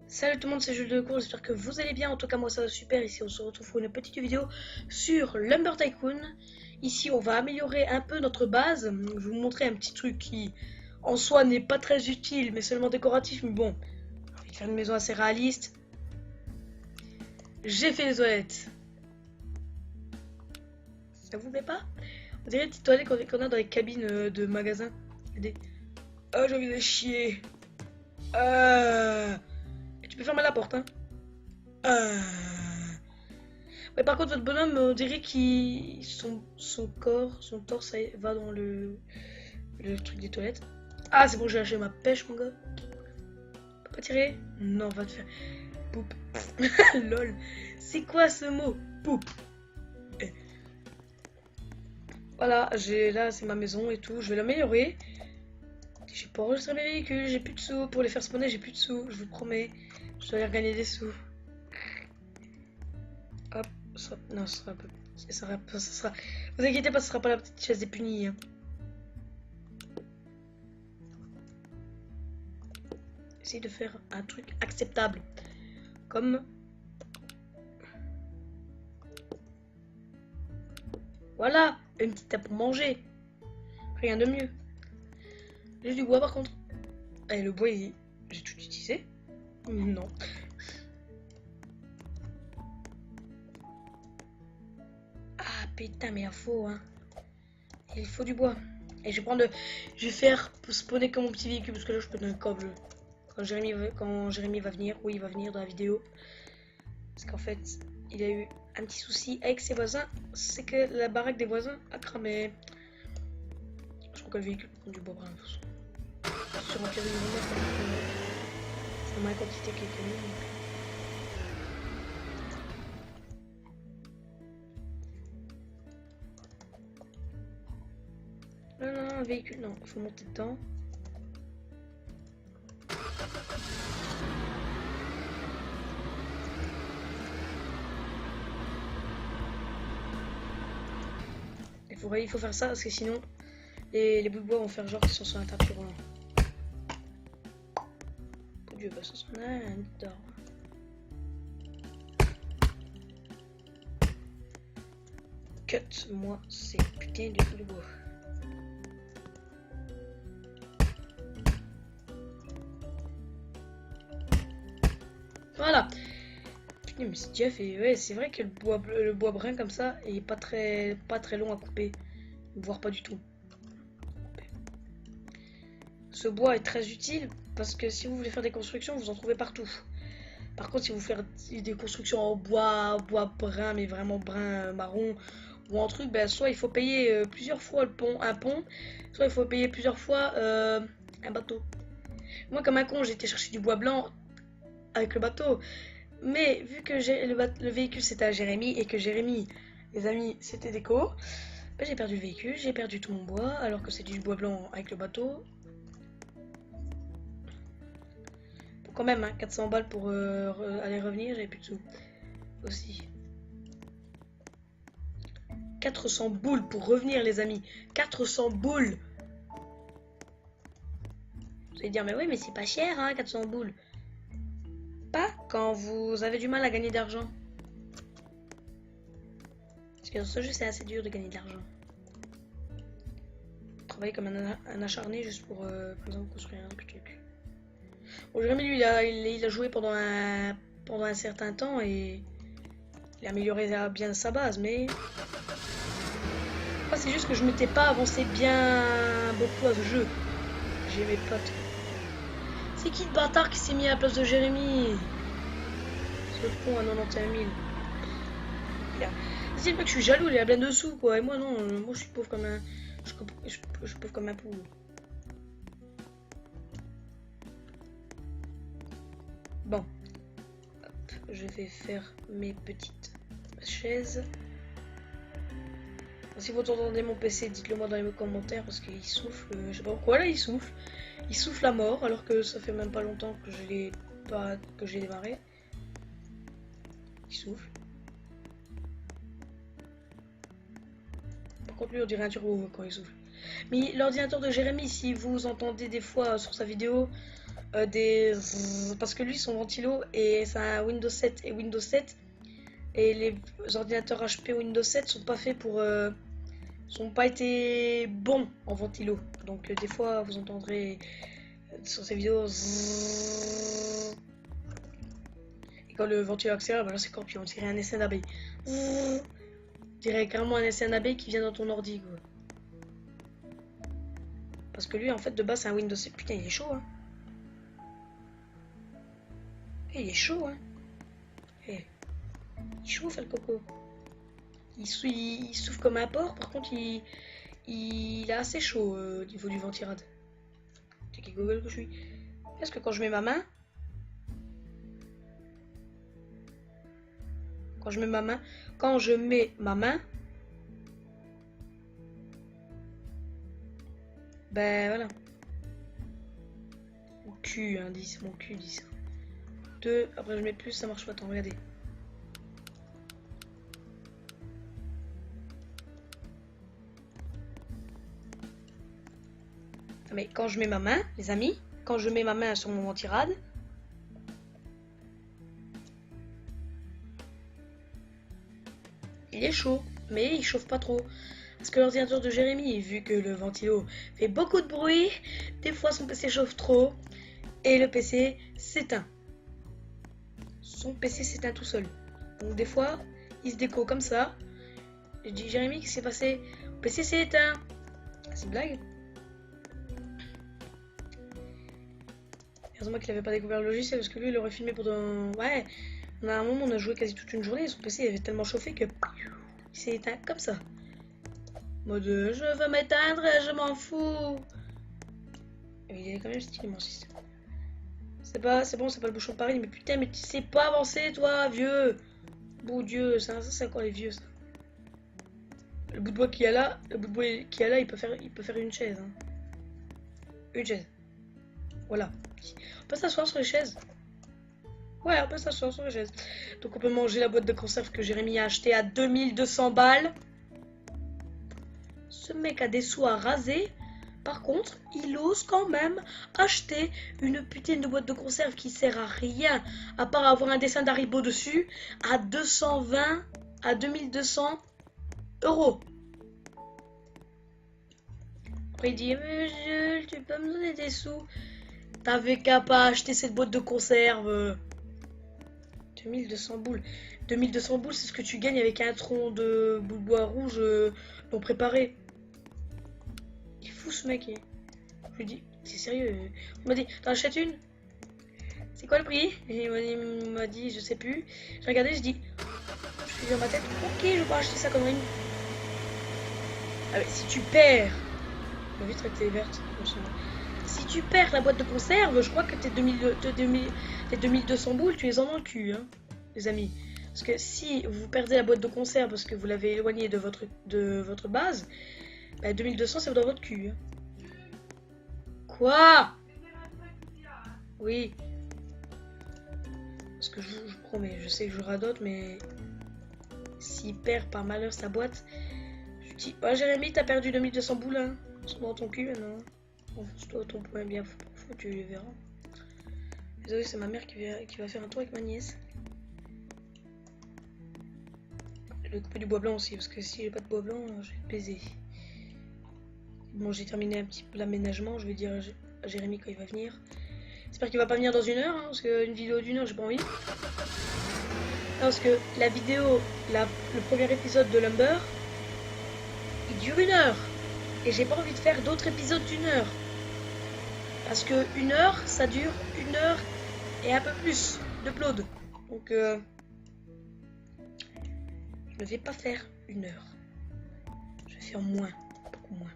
Salut tout le monde, c'est Jules de Cours, j'espère que vous allez bien. En tout cas, moi ça va super. Ici, on se retrouve pour une petite vidéo sur Lumber Tycoon. Ici, on va améliorer un peu notre base. Je vais vous montrer un petit truc qui, en soi, n'est pas très utile, mais seulement décoratif. Mais bon, j'ai envie de faire une maison assez réaliste. J'ai fait les toilettes. Ça vous plaît pas? On dirait les petites toilettes qu'on a dans les cabines de magasins. Des... Oh, j'ai envie de chier. Et tu peux fermer la porte, hein. Mais par contre, votre bonhomme, on dirait qu'il. Son corps, son torse va dans le truc des toilettes. Ah, c'est bon, j'ai lâché ma pêche, mon gars. Peut pas tirer? Non, va te faire. Poup. Lol. C'est quoi ce mot? Poup. Voilà, là, c'est ma maison et tout. Je vais l'améliorer. J'ai pas enregistré mes véhicules, j'ai plus de sous. Pour les faire spawner, j'ai plus de sous, je vous promets. Je dois aller regagner des sous. Hop, non, ce sera un peu. Ça sera. Vous inquiétez pas, ce sera pas la petite chaise des punis. Hein. Essayez de faire un truc acceptable. Comme. Voilà, une petite table pour manger. Rien de mieux. J'ai du bois par contre. Et le bois, j'ai tout utilisé. Non. Ah putain, mais il faut, hein. Il faut du bois. Et je vais prendre je vais faire spawner comme mon petit véhicule parce que là je peux donner un câble. Quand Jérémy va venir, oui il va venir dans la vidéo. Parce qu'en fait, il a eu un petit souci avec ses voisins. C'est que la baraque des voisins a cramé. Je crois que le véhicule prend du bois brun de toute façon. Sur un pire c'est ma quantité qui est connue. Non, non, un véhicule, non, il faut monter dedans. Il faut faire ça parce que sinon les bouts de bois vont faire genre qu'ils sont sur un tapis roulant. Oh Dieu, bah ça s'en a un d'or. Cut moi ces putains de bouts de bois. Voilà. Putain, mais c'est déjà fait. Ouais, c'est vrai que le bois brun comme ça est pas très long à couper, voire pas du tout. Ce bois est très utile parce que si vous voulez faire des constructions, vous en trouvez partout. Par contre, si vous faites des constructions en bois brun, mais vraiment brun marron ou en truc, ben, soit il faut payer plusieurs fois un pont, soit il faut payer plusieurs fois un bateau. Moi, comme un con, j'ai été chercher du bois blanc avec le bateau. Mais vu que le véhicule c'était à Jérémy et que Jérémy, les amis, c'était déco, ben, j'ai perdu le véhicule, j'ai perdu tout mon bois alors que c'est du bois blanc avec le bateau. Quand même, hein, 400 balles pour aller revenir, j'avais plus de sous aussi. 400 boules pour revenir, les amis. 400 boules. Vous allez dire, mais oui, mais c'est pas cher, hein, 400 boules. Pas quand vous avez du mal à gagner d'argent. Parce que dans ce jeu, c'est assez dur de gagner de l'argent. Travailler comme un acharné juste pour, par exemple, construire un truc. Bon, Jérémy, lui, il a joué pendant un certain temps et il a amélioré bien sa base, mais... c'est juste que je m'étais pas avancé bien beaucoup à ce jeu. J'aimais pas trop. C'est qui le bâtard qui s'est mis à la place de Jérémy? Ce con à 91 000. C'est le mec, je suis jaloux, il a plein de sous quoi. Et moi non, moi je suis pauvre comme un... Je suis pauvre comme un pou. Bon. Hop, je vais faire mes petites chaises. Si vous entendez mon PC, dites-le moi dans les commentaires parce qu'il souffle. Je sais pas pourquoi là il souffle. Il souffle à mort alors que ça fait même pas longtemps que je l'ai démarré. Il souffle. Par contre lui on dirait un turbo quand il souffle. Mais l'ordinateur de Jérémy, si vous entendez des fois sur sa vidéo, des... Parce que lui, son ventilo, et c'est un Windows 7 et Windows 7. Et les ordinateurs HP Windows 7 sont pas faits pour... sont pas été bons en ventilo. Donc des fois, vous entendrez sur ces vidéos... Et quand le ventilo accélère, voilà, c'est Scorpion, on dirait un SNAB. On dirait carrément un SNAB qui vient dans ton ordi, quoi. Parce que lui, en fait, de base, c'est un Windows 7. Putain, il est chaud, hein. Il est chaud, hein. Il chauffe, le coco. Il souffle comme un porc, par contre, il est assez chaud au niveau du ventirad. C'est qui Google que je suis. Est-ce que quand je mets ma main... Quand je mets ma main... Ben voilà. Mon cul, hein, 10, mon cul, 10. 2, après je mets plus, ça marche pas tant, regardez. Mais quand je mets ma main, les amis, quand je mets ma main sur mon ventirad, il est chaud, mais il chauffe pas trop. Parce que l'ordinateur de Jérémy, vu que le ventilo fait beaucoup de bruit, des fois son PC chauffe trop et le PC s'éteint. Son PC s'éteint tout seul. Donc des fois, il se déco comme ça. Je dis Jérémy, qu'est-ce qui s'est passé? Le PC s'est éteint. C'est une blague? Heureusement qu'il avait pas découvert le logiciel parce que lui il aurait filmé pendant... Ouais, on a un moment on a joué quasi toute une journée et son PC avait tellement chauffé que... Il s'est éteint comme ça. Mode je veux m'éteindre, je m'en fous. Et il est quand même stylé mon système. C'est bon, c'est pas le bouchon de Paris, mais putain, mais tu sais pas avancer toi, vieux. Bon Dieu, ça c'est encore les vieux ça. Le bout de bois qu'il y a là, il peut faire une chaise. Hein. Une chaise. Voilà. On peut s'asseoir sur les chaises. Ouais, on peut s'asseoir sur les chaises. Donc on peut manger la boîte de conserve que Jérémy a acheté à 2200 balles. Ce mec a des sous à raser. Par contre, il ose quand même acheter une putain de boîte de conserve qui sert à rien, à part avoir un dessin d'Haribo dessus, à 220, à 2200 euros. Après il dit, mais tu peux me donner des sous? T'avais qu'à pas acheter cette boîte de conserve. 2200 boules. 2200 boules, c'est ce que tu gagnes avec un tronc de boule bois rouge non préparé. Il est fou ce mec. Je lui dis, c'est sérieux? On m'a dit, t'en achètes une? C'est quoi le prix? Et il m'a dit, je sais plus. J'ai regardé, je dis, je suis dans ma tête, ok, je vais pas acheter ça comme une. Ah mais si tu perds, la vitre était verte. Si tu perds la boîte de conserve, je crois que tes 2200 boules, tu les en dans le cul, hein, les amis. Parce que si vous perdez la boîte de conserve parce que vous l'avez éloignée de votre base, bah 2200 c'est dans votre cul. Hein. Quoi? Oui. Parce que je vous promets, je sais que je radote, mais s'il perd par malheur sa boîte, je dis, oh Jérémy, t'as perdu 2200 boules, hein. C'est dans ton cul maintenant. Enfonce-toi ton poing bien fou, tu verras. Désolé, c'est ma mère qui va faire un tour avec ma nièce. Je vais couper du bois blanc aussi, parce que si j'ai pas de bois blanc, je vais te baiser. Bon, j'ai terminé un petit peu l'aménagement, je vais dire à Jérémy quand il va venir. J'espère qu'il va pas venir dans une heure, hein, parce qu'une vidéo d'une heure, j'ai pas envie. Non, parce que la vidéo, le premier épisode de Lumber, il dure une heure. Et j'ai pas envie de faire d'autres épisodes d'une heure. Parce que une heure, ça dure une heure et un peu plus d'upload. Donc, je ne vais pas faire une heure. Je vais faire moins, beaucoup moins.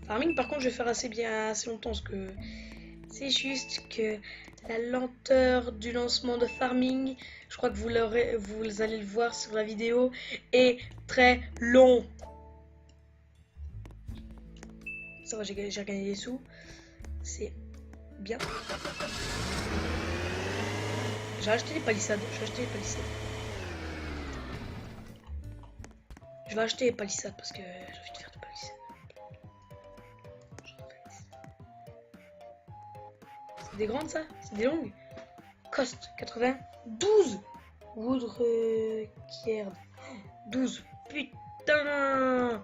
Farming, par contre, je vais faire assez longtemps parce que c'est juste que la lenteur du lancement de Farming, je crois que vous allez le voir sur la vidéo, est très long. Ça va, j'ai gagné des sous. C'est bien. J'ai acheté les palissades. Je vais acheter les palissades parce que j'ai envie de faire des palissades. des grandes ça? C'est des longues? Cost 92. Woodrekierd 12. Putain.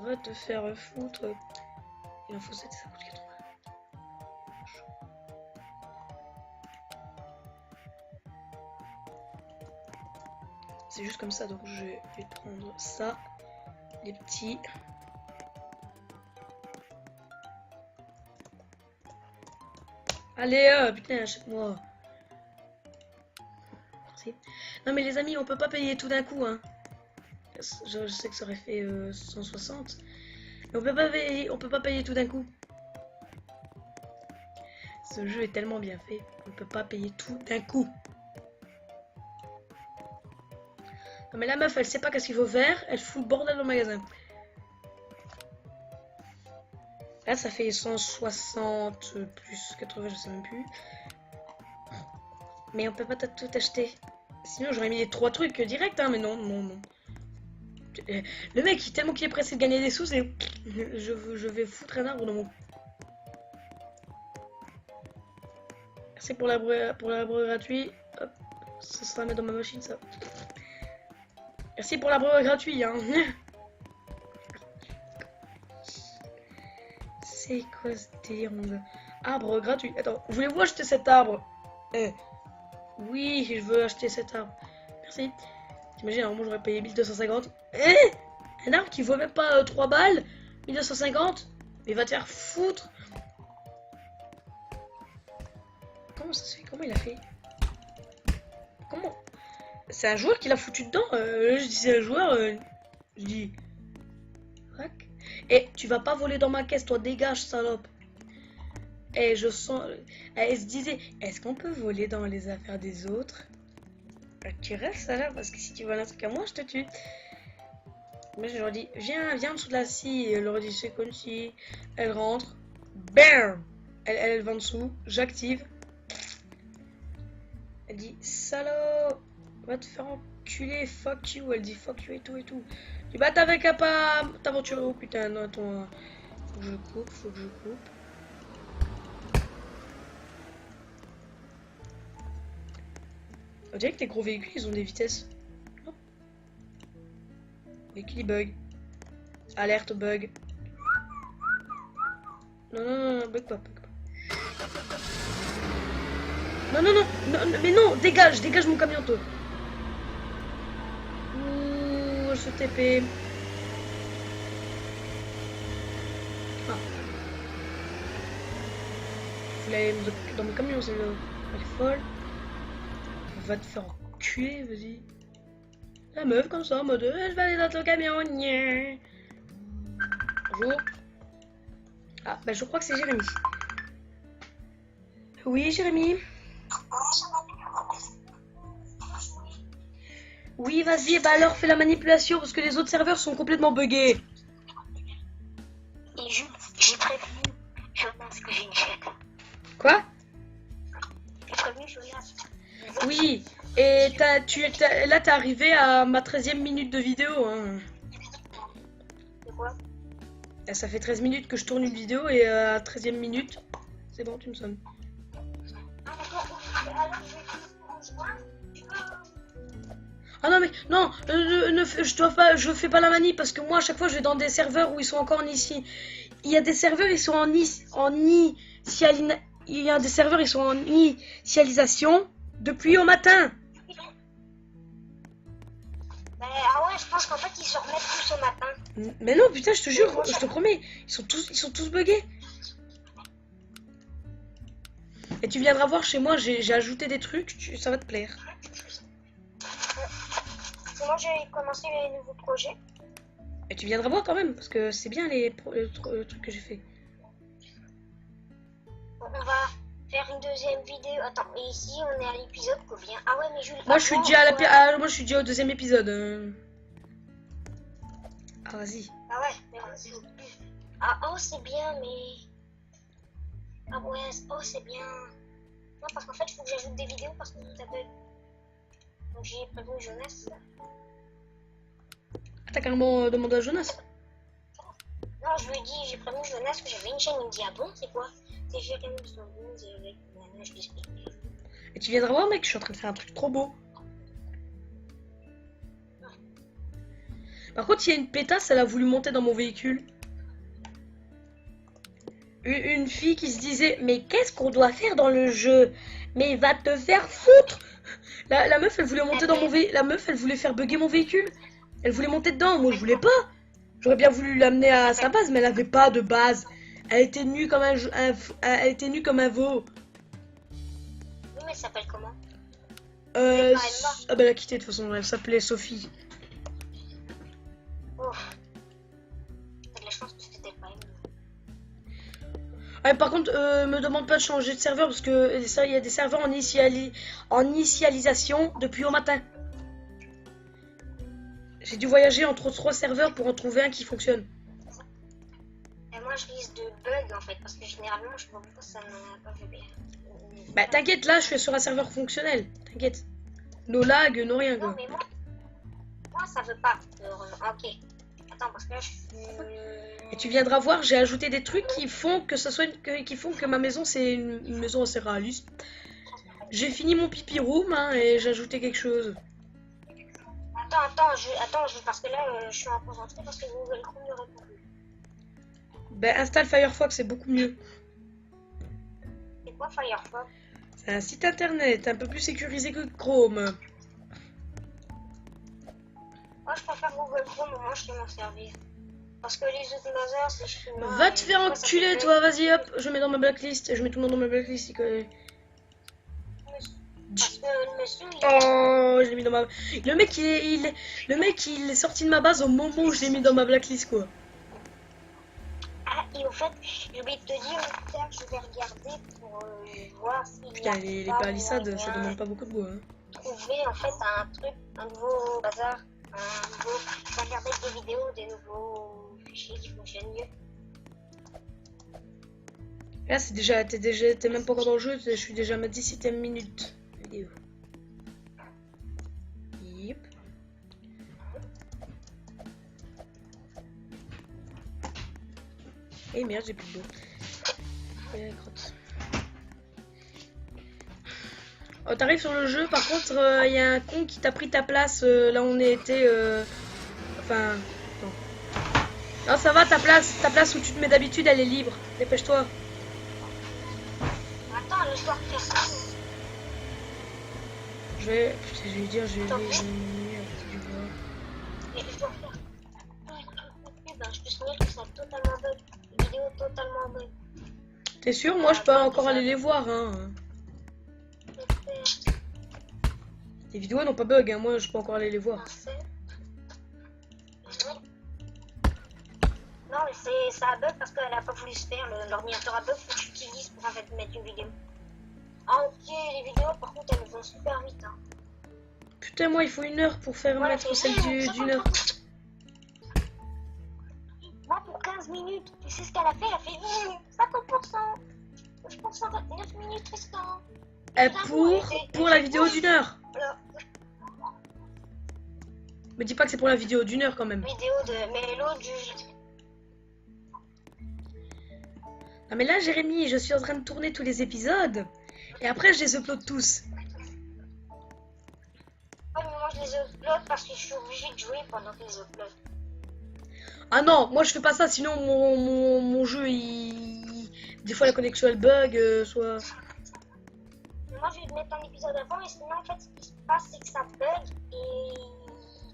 Va te faire foutre. Il en faut 7 et ça coûte 80. C'est juste comme ça, donc je vais prendre ça. Les petits. Allez, putain, achète-moi. Merci. Non mais les amis, on peut pas payer tout d'un coup, hein. Je sais que ça aurait fait 160. Mais on peut pas payer tout d'un coup. Ce jeu est tellement bien fait, on peut pas payer tout d'un coup. Non mais la meuf, elle sait pas qu'est-ce qu'il faut faire, elle fout le bordel au magasin. Là, ça fait 160 plus 80, je sais même plus. Mais on peut pas tout acheter. Sinon, j'aurais mis les 3 trucs direct, hein, mais non, non, non. Le mec, tellement qu'il est pressé de gagner des sous, c'est... Je vais foutre un arbre dans mon... Merci pour l'arbre gratuit. Hop, ça sera mis dans ma machine, ça. Merci pour l'arbre gratuit, hein. C'est quoi ce délire, mon gars? Arbre gratuit. Attends, voulez-vous acheter cet arbre? Oui, je veux acheter cet arbre. Merci. T'imagines, alors moi j'aurais payé 1250. Un arbre qui vaut même pas 3 balles? 1250? Mais va te faire foutre. Comment ça se fait? Comment il a fait? Comment? C'est un joueur qui l'a foutu dedans. Je dis c'est un joueur. Je dis... Et tu vas pas voler dans ma caisse, toi, dégage, salope. Et je sens... Elle se disait, est-ce qu'on peut voler dans les affaires des autres? Tu restes là, parce que si tu voles un truc à moi, je te tue. Moi, je leur dis, viens en dessous de la scie. Elle leur dit, c'est comme si... Elle rentre. BAM! Elle va en dessous. J'active. Elle dit, salaud, va te faire enculer, fuck you. Elle dit, fuck you et tout et tout. Tu vas t'avais qu'à pas t'aventurer. Oh putain, non, attends. Faut que je coupe. On dirait que les gros véhicules, ils ont des vitesses. Non. Véhicule, il bug. Alerte bug. Non, bug pas. Non, mais non, dégage mon camion, toi. Ouh, je TP. Ah. Vous l'avez dans mon camion, c'est là. Elle est folle. Va te faire enculer, vas-y. La meuf comme ça, en mode elle va aller dans ton camion. Nya. Bonjour. Ah, bah je crois que c'est Jérémy. Oui, Jérémy. Oui, vas-y, bah alors fais la manipulation parce que les autres serveurs sont complètement buggés. Et j'ai prévenu Jonas que j'ai une chaîne. Quoi? J'ai prévenu Jonas. Oui, et là t'es arrivé à ma 13e minute de vidéo. Hein. C'est quoi? Et ça fait 13 minutes que je tourne une vidéo et à 13e minute, c'est bon, tu me sonnes. Ah d'accord, alors Ah non mais non, je fais pas la manie parce que moi à chaque fois je vais dans des serveurs où ils sont encore en ici. Il y a des serveurs ils sont il y a des serveurs ils sont en initialisation depuis au matin. Ah ouais, je pense qu'en fait ils se remettent tous au matin. Mais non putain, je te jure, je te promets, ils sont tous buggés. Et tu viendras voir chez moi, j'ai ajouté des trucs, ça va te plaire. Moi j'ai commencé les nouveaux projets. Et tu viendras voir quand même, parce que c'est bien les trucs que j'ai fait. On va faire une deuxième vidéo. Attends, et ici on est à l'épisode combien? Ah ouais, mais Jules. Moi je suis déjà au 2e épisode. Ah vas-y. Ah ouais, mais vas-y. Ah oh c'est bien, mais. Ah ouais, oh c'est bien. Non, parce qu'en fait il faut que j'ajoute des vidéos parce que ça bug. Donc j'ai prévenu Jonas. T'as carrément demandé à Jonas? Non, je lui ai dit, j'ai prévenu Jonas que j'avais une chaîne. Il me dit, ah bon, c'est quoi? c'est Jérémy de son nom, je t'explique. Et tu viendras voir, mec, je suis en train de faire un truc trop beau. Par contre, il y a une pétasse, elle a voulu monter dans mon véhicule. Une fille qui se disait, mais qu'est-ce qu'on doit faire dans le jeu? Mais va te faire foutre! La meuf, elle voulait monter dans mon véhicule. La meuf, elle voulait faire bugger mon véhicule. Elle voulait monter dedans. Moi, je voulais pas. J'aurais bien voulu l'amener à sa base, mais elle avait pas de base. Elle était nue comme elle était nue comme un veau. Oui, mais elle s'appelle comment? Ah bah elle a quitté de toute façon. Elle s'appelait Sophie. Oh. T'as de la chance que c'était pas Emma. Ah, par contre, me demande pas de changer de serveur parce que ça, il y a des serveurs en initialisation depuis au matin. J'ai dû voyager entre 3 serveurs pour en trouver un qui fonctionne. Et moi, je risque de bug en fait, parce que généralement, je vois pourquoi ça n'a pas fait bien. Bah t'inquiète, là, je suis sur un serveur fonctionnel. T'inquiète. No lag, no rien Non, quoi. mais moi ça veut pas. Ok. Attends, parce que là, je suis. Et tu viendras voir, j'ai ajouté des trucs qui font que ça soit qui font que ma maison c'est une maison assez réaliste. J'ai fini mon pipi room hein, et j'ai ajouté quelque chose. Attends, parce que là, je suis en concentré parce que Google Chrome ne répond plus. Ben installe Firefox, c'est beaucoup mieux. C'est quoi Firefox? C'est un site internet un peu plus sécurisé que Chrome. Moi, je préfère Google Chrome, moi, je sais m'en servir. Parce que les autres lasers, c'est chinois. Va te faire enculer toi, vas-y hop, je mets dans ma blacklist, je mets tout le monde dans ma blacklist. Parce que le monsieur, il Oh, je l'ai mis dans ma. Le mec il est sorti de ma base au moment où je l'ai mis dans ma blacklist quoi. Ah, et au fait, j'ai oublié de te dire, je vais regarder pour voir si. Putain, les palissades, ça demande pas beaucoup de bois. Hein. Trouver en fait un truc, un nouveau bazar, je vais regarder des vidéos, des nouveaux fichiers qui fonctionnent mieux. Là, t'es même pas encore dans le jeu, je suis déjà à ma 17e minute. Vidéo. Yep. Eh merde, j'ai plus de dos. Crotte. Oh, t'arrives sur le jeu, par contre, il y a un con qui t'a pris ta place là où on était. Enfin. Non. Non, ça va, ta place où tu te mets d'habitude, elle est libre. Dépêche-toi. Attends, là, je dois refaire ça. Je vais. Putain, je vais dire, je vais. Mais je dois refaire. Ben, je peux signer que ça a totalement bug. Les vidéos totalement bug. T'es sûr? Moi, je peux encore aller les voir. Hein. Les vidéos n'ont pas bug, hein. Moi, je peux encore aller les voir. Non, mais ça bug parce qu'elle a pas voulu se faire. L'ordinateur a bug, faut que tu utilises pour en fait mettre une vidéo. Ah, ok, les vidéos, par contre, elles vont super vite. Hein. Putain, moi, il faut 1 heure pour faire mettre celle d'une heure. Moi, pour 15 minutes, tu sais ce qu'elle a fait? Elle a fait 50%. 9 minutes restant. Pour la vidéo d'1 heure. Voilà. Me dis pas que c'est pour la vidéo d'1 heure quand même. Vidéo de Mélo du. Non mais là Jérémy, je suis en train de tourner tous les épisodes. Et après je les upload tous. Ouais mais moi je les upload parce que je suis obligée de jouer pendant que je les upload. Ah non, moi je fais pas ça, sinon mon jeu il... Des fois la connexion elle bug, soit... Moi je vais te mettre un épisode avant et sinon en fait ce qui se passe c'est que ça bug et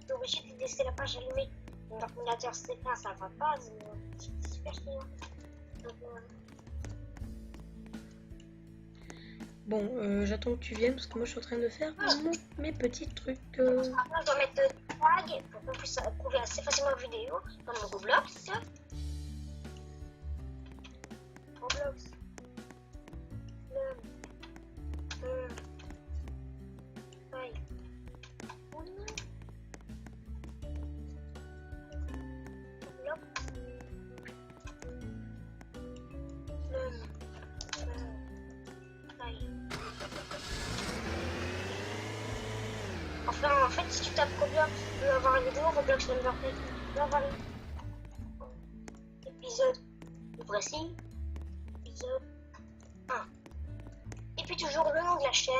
t'es obligé de laisser la page allumée. L'ordinateur s'éteint, ça va pas, c'est super chiant. Bon, j'attends que tu viennes parce que moi je suis en train de faire mes petits trucs. Après je dois mettre tag pour qu'on puisse trouver assez facilement la vidéo comme Roblox. Roblox. Enfin, en fait, si tu tapes Roblox, tu peux avoir une vidéo Roblox Numberplate. Tu peux avoir un épisode. Voici. Épisode. depuis toujours le nom de la chaîne.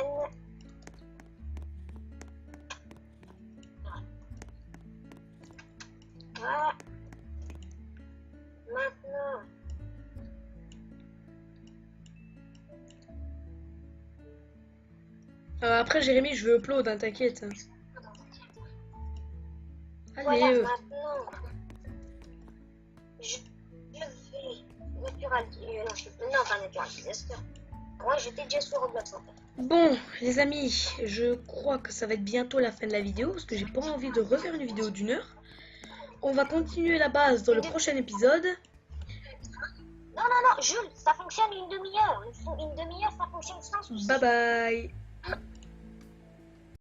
Voilà. Maintenant. Après, Jérémy, je veux upload, hein, t'inquiète. Voilà, Allez, maintenant. Je vais naturaliser. Non, pas naturaliser. Ouais, j'étais déjà sur Roblox en fait. Bon, les amis, je crois que ça va être bientôt la fin de la vidéo parce que j'ai pas envie de refaire une vidéo d'1 heure. On va continuer la base dans le prochain épisode. Non, non, non, Jules, ça fonctionne une demi-heure. Une demi-heure, ça fonctionne sans souci. Bye bye.